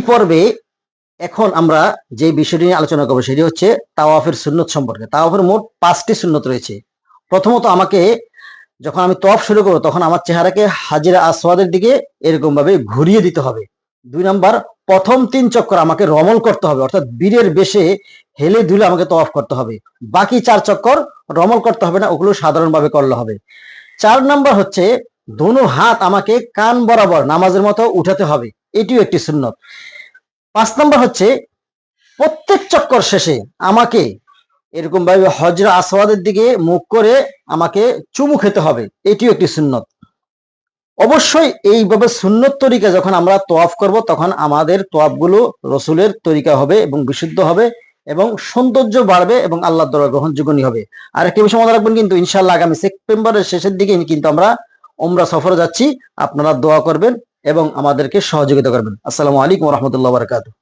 পর্বে এখন আমরা যে বিষয়টি নিয়ে আলোচনা করবো সেটি হচ্ছে তাওয়াফের সুন্নত সম্পর্কে। তাওয়াফের মোট 5টি সুন্নত রয়েছে। প্রথমত আমাকে যখন আমি তওয়াফ শুরু করবো তখন আমার চেহারাকে হাজিরা আসওয়াদের দিকে এরকম ভাবে ঘুরিয়ে দিতে হবে। 2 নাম্বার, প্রথম 3 চক্কর আমাকে রমল করতে হবে, অর্থাৎ বীরের বেশে হেলে দুলে আমাকে তওয়াফ করতে হবে। বাকি 4 চক্কর রমল করতে হবে না, ওগুলো সাধারণভাবে করলে হবে। 4 নাম্বার হচ্ছে দোনো হাত আমাকে কান বরাবর নামাজের মতো উঠাতে হবে, এটিও একটি সুন্নত। 5 নাম্বার হচ্ছে প্রত্যেক চক্কর শেষে আমাকে এরকম ভাবে হজরা আসওয়াদের দিকে মুখ করে আমাকে চুমু খেতে হবে, এটিও একটি সুন্নত। অবশ্যই এইভাবে সুন্নত তরিকা যখন আমরা তোয়াফ করব তখন আমাদের তোয়াফগুলো রসুলের তরিকা হবে এবং বিশুদ্ধ হবে এবং সৌন্দর্য বাড়বে এবং আল্লাহর দরবারে গ্রহণযোগ্য হবে। আর একটি বিষয় মনে রাখবেন, কিন্তু ইনশাআল্লাহ আগামী সেপ্টেম্বরের শেষের দিকে কিন্তু আমরা উমরা সফরে যাচ্ছি। আপনারা দোয়া করবেন এবং আমাদেরকে সহযোগিতা করবেন। আসসালামু আলাইকুম ওয়া রাহমাতুল্লাহি ওয়া বারাকাতুহু।